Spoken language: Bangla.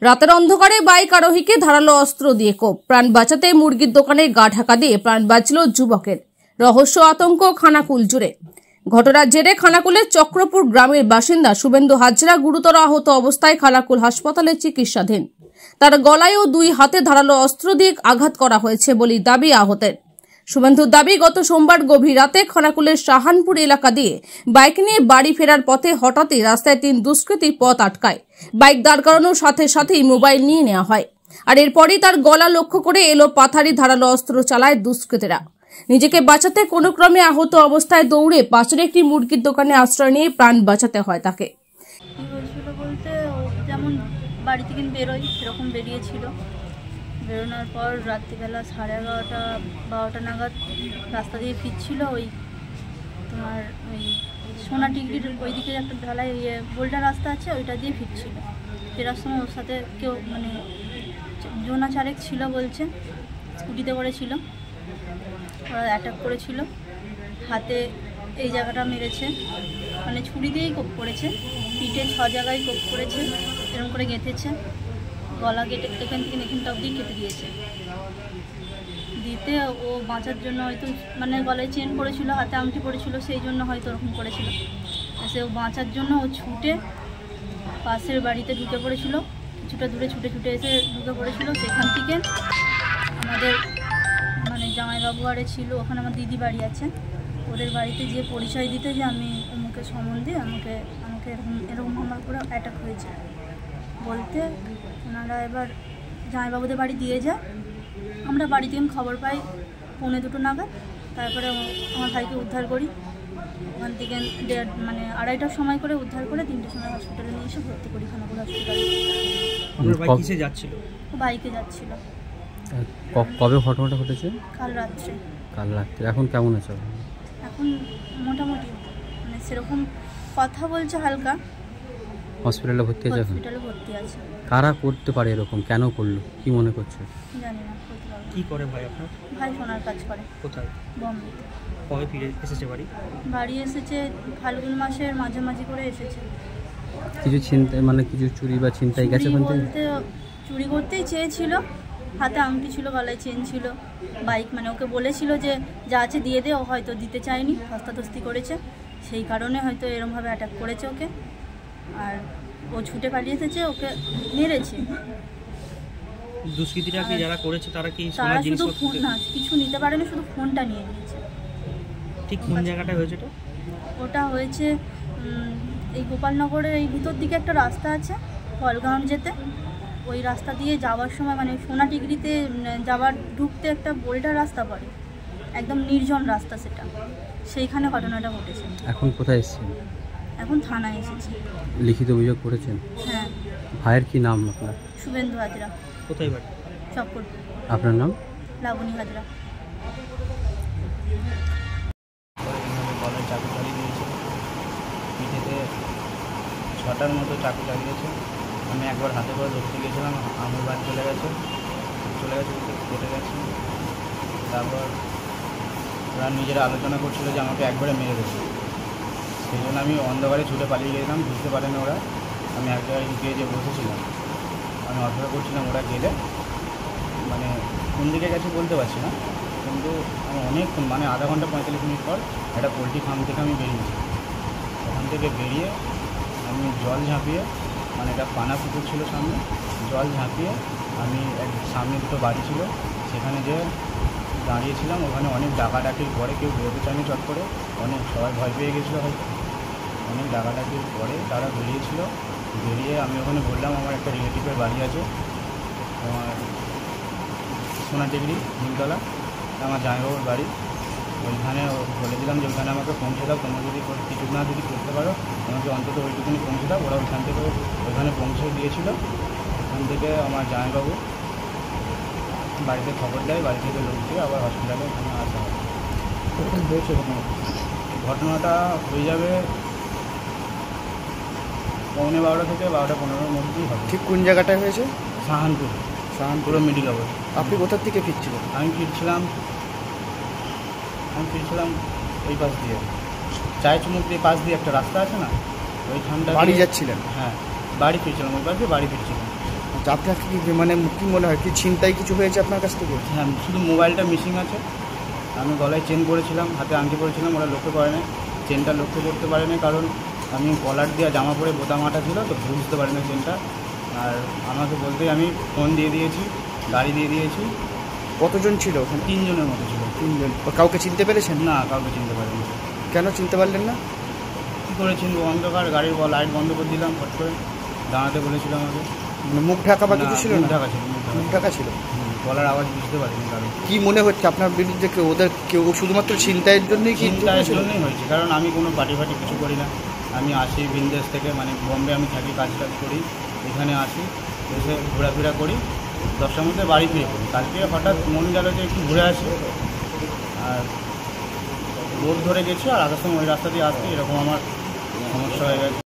রাতের অন্ধকারে বাইক আরোহীকে ধারালো অস্ত্র দিয়ে কোপ, প্রাণ বাঁচাতে মুরগির দোকানে গা ঢাকা দিয়ে প্রাণ বাঁচল যুবকের। রহস্য আতঙ্ক খানাকুল জুড়ে। ঘটনার জেরে খানাকুলের চক্রপুর গ্রামের বাসিন্দা শুভেন্দু হাজরা গুরুতর আহত অবস্থায় খানাকুল হাসপাতালে চিকিৎসাধীন। তার গলায় ও দুই হাতে ধারালো অস্ত্র দিয়ে আঘাত করা হয়েছে বলে দাবি আহতের। শুভেন্দুর দাবি, গত সোমবার গভীর রাতে খানাকুলের শাহানপুর এলাকা দিয়ে বাইক নিয়ে বাড়ি ফেরার পথে হঠাৎই রাস্তায় তিন দুষ্কৃতী পথ আটকায়। বাইক দাঁড় করানোর সাথে সাথেই মোবাইল নিয়ে নেওয়া হয়, আর এরপরই তার গলা লক্ষ্য করে এলো পাথারি ধারালো অস্ত্র চালায় দুষ্কৃতীরা। নিজেকে বাঁচাতে কোনো ক্রমে আহত অবস্থায় দৌড়ে পাশের একটি মুরগির দোকানে আশ্রয় নিয়ে প্রাণ বাঁচাতে হয় তাকে। কি হয়েছিল বলতে, যেমন বাড়ি থেকে বেরোয় সেরকম বেরিয়েছিল। বেরোনোর পর রাত্রিবেলা 11:30-12টা নাগাদ রাস্তা দিয়ে ফিরছিল। ওই তোমার ওই সোনা টিগরির ওইদিকে একটা ঢালাই বোল্ডার রাস্তা আছে, ওইটা দিয়ে ফিরছিল। ফেরার সময় ওর সাথে কেউ জোনা চারেক ছিল বলছে, স্কুটিতে করেছিল। ওরা অ্যাটাক করেছিল, হাতে এই জায়গাটা মেরেছে, মানে ছুরি দিয়েই কোপ করেছে, পিঠে 6 জায়গায় কোপ করেছে, এরকম করে গেঁথেছে, গলা কেটে এখান থেকে এখানটা অবধি কেটে দিয়েছে। দিতে ও বাঁচার জন্য হয়তো মানে গলায় চেন পড়েছিল, হাতে আংটি পড়েছিল, সেই জন্য হয়তো ওরকম করেছিল। সে ও বাঁচার জন্য ও ছুটে পাশের বাড়িতে ঢুকে পড়েছিল, কিছুটা দূরে ছুটে এসে ঢুকে পড়েছিল। সেখান থেকে আমাদের মানে জামাইবাবু আরে ছিল, ওখানে আমার দিদি বাড়ি আছে, ওদের বাড়িতে গিয়ে পরিচয় দিতে যে আমি অমুকের সম্বন্ধে আমাকে এরকম আমার পুরো অ্যাটাক হয়েছে বলতে, ওনারা এবার জামাইবাবুদের বাড়ি দিয়ে যায়। আমরা বাড়ি থেকে খবর পাই 1:45 নাগাদ। তারপরে আমার ভাইকে উদ্ধার করি, ওখান থেকে মানে 2:30টার সময় করে উদ্ধার করে 3টের সময় হসপিটালে নিয়ে এসে ভর্তি করি খানাকুল হাসপাতালে। ও বাইকে যাচ্ছিল। কবে ঘটনাটা ঘটেছে? কাল রাত্রে। এখন কেমন আছে? এখন মোটামুটি মানে সেরকম কথা বলছে, হালকা। হসপিটালে ভর্তি আছে? হসপিটালে ভর্তি আছে। কারা করতে পারে এরকম, কেন করলো, কি মনে করছে? জানি না। কি করে ভাই আপনার? ভাই সোনার কাজ করে। কোথায়? বম্বে। কবে ফিরে এসেছে বাড়ি এসেছে ফাল্গুন মাসের মাঝামাঝি করে এসেছে। কিছু ছিনতাই মানে কিছু চুরি বা ছিনতাই গেছে ওখান থেকে? বলতে চুরি করতেই চেয়েছিল, হাতে আংটি ছিল, গলায় চেন ছিল, বাইক মানে ওকে বলেছিল যে যা আছে দিয়ে দে, ও হয়তো দিতে চায়নি, ধস্তাধস্তি করেছে, সেই কারণে হয়তো এরমভাবে অ্যাটাক করেছে ওকে। আর ও ছুটে পালিয়ে এসেছে, ওকে মেরেছে। দুষ্কৃতীরা কি যারা করেছে তারা কি তারা শুধু ফোন না কিছু নিতে পারেনি, শুধু ফোনটা নিয়ে নিয়েছে। ঠিক কোন জায়গাটায় হয়েছে এটা? ওটা হয়েছে এই গোপালনগরের এই ভিতর দিকে একটা রাস্তা আছে কলগাঁও যেতে, ওই রাস্তা দিয়ে যাওয়ার সময় মানে সোনা টিগরিতে ঢুকতে একটা বোল্ডার রাস্তা পড়ে, একদম নির্জন রাস্তা, সেটা সেইখানে ঘটনাটা ঘটেছে। এখন কোথায় এসেছেন? এখন থানায় এসেছি। লিখিত অভিযোগ করেছেন? হ্যাঁ। ভাইয়ের কি নাম আপনার? শুভেন্দু হাজরা। কোথায় বাড়ি? চক্রপুর। আপনার নাম? লাবণী হাজরা। গলায় চাকু চালিয়ে দিয়েছে, পিঠেতে 6টার মতো চাকু চালিয়েছে। আমি একবার হাতে করে ধরতে গিয়েছিলাম, আমার বাড়ি চলে গেছে কেটে গেছে। তারপর ওরা নিজেরা আলোচনা করছিল যে আমাকে একবারে মেরে দেবে, সেই জন্য আমি অন্ধকারে ছুটে পালিয়ে গেলাম, বুঝতে পারেনি ওরা। আমি এক জায়গায় গিয়ে যে বসেছিলাম, আমি অপেক্ষা করছিলাম ওরা গেলে, মানে কোন দিকে গেছে বলতে পারছি না, কিন্তু আমি অনেকক্ষণ মানে আধা ঘন্টা 45 মিনিট পর একটা পোলট্রি ফার্ম থেকে আমি বেরিয়েছি। ওখান থেকে বেরিয়ে আমি জল ঝাঁপিয়ে, মানে একটা পানা পুকুর ছিল সামনে, জল ঝাঁপিয়ে আমি সামনে দুটো বাড়ি ছিল সেখানে যে দাঁড়িয়েছিলাম। ওখানে অনেক ডাকাডাকির পরে কেউ বেরোতে চায়নি, চট করে অনেক সবাই ভয় পেয়ে গেছিলো হয়তো। অনেক ডাকাডাকির পরে তারা বেরিয়েছিল। বেরিয়ে আমি ওখানে বললাম আমার একটা রিলেটিভের বাড়ি আছে আমার সোনা টিগরি নিমতলা, আমার জামাইবাবুর বাড়ি, ওইখানে বলে দিলাম যে ওইখানে আমাকে পৌঁছে দাও, তোমরা যদি কিছু না যদি করতে পারো আমাকে অন্তত ওইটুকুনি পৌঁছে দাও। ওরা ওইখান থেকে ওইখানে পৌঁছে দিয়েছিল। ওখান থেকে আমার জামাইবাবু বাড়িতে খবর দেয়, বাড়ি থেকে লোক দিয়ে আবার হসপিটালে ওখানে আসা হয়। হয়েছে ঘটনাটা হয়ে যাবে 12:15 থেকে 12:15 মধ্যেই হবে। ঠিক কোন জায়গাটায় হয়েছে? শাহানপুর মেডিকেল। আপনি কোথার থেকে ফিরছিলেন? আমি ফিরছিলাম ওই পাশ দিয়ে, চায় চুমুক দিয়ে পাশ দিয়ে একটা রাস্তা আছে না, ওইখানটা বাড়ি যাচ্ছিলেন? হ্যাঁ, বাড়ি ফিরছিলাম, ওই পাশ দিয়ে বাড়ি ফিরছিলাম। তো আপনার কি মানে কি মনে হয় কি ছিনতাই কিছু হয়েছে আপনার কাছ থেকে? হ্যাঁ, শুধু মোবাইলটা মিসিং আছে। আমি গলায় চেন পরেছিলাম, হাতে আংটি পরেছিলাম, ওরা লক্ষ্য করে না। চেনটা লক্ষ্য করতে পারেনি কারণ আমি কলার দেওয়া জামা পরে বোতাম আটা ছিল, তো বুঝতে পারিনি চেনটা। আর আমাকে বলতেই আমি ফোন দিয়ে দিয়েছি, গাড়ি দিয়ে দিয়েছি। কতজন ছিল ওখানে? 3 জনের মতো ছিল। 3 জন। কাউকে চিনতে পেরেছেন? না, কাউকে চিনতে পারিনি। কেন চিনতে পারলেন না? কী করে চিনবো? অন্ধকার, গাড়ির লাইট বন্ধ করে দিলাম, ফট করে দাঁড়াতে বলেছিল আমাকে। মানে মুখ ঢাকা বা কিছু ছিল মুখ না? ঢাকা ছিল, মুখ ঢাকা ছিল। গলার আওয়াজ বুঝতে পারিনি কারণ। কি মনে হচ্ছে আপনার বিরুদ্ধে কেউ শুধুমাত্র ছিনতাইয়ের জন্যই কি? চিন্তার জন্যই হয়েছে, কারণ আমি কোনো পার্টি কিছু করি না। আমি আসি বিন্দেশ থেকে, মানে বম্বে আমি থাকি, কাজ করি, এখানে আসি, এসে ঘোরাফেরা করি, 10টার মধ্যে বাড়ি ফিরে পড়ি। কালকে হঠাৎ মন গেল যে একটু ঘুরে আসি, আর রোড ধরে গেছি, আর আসার সময় ওই রাস্তা দিয়ে আসতে এরকম আমার সমস্যা হয়ে গেছে।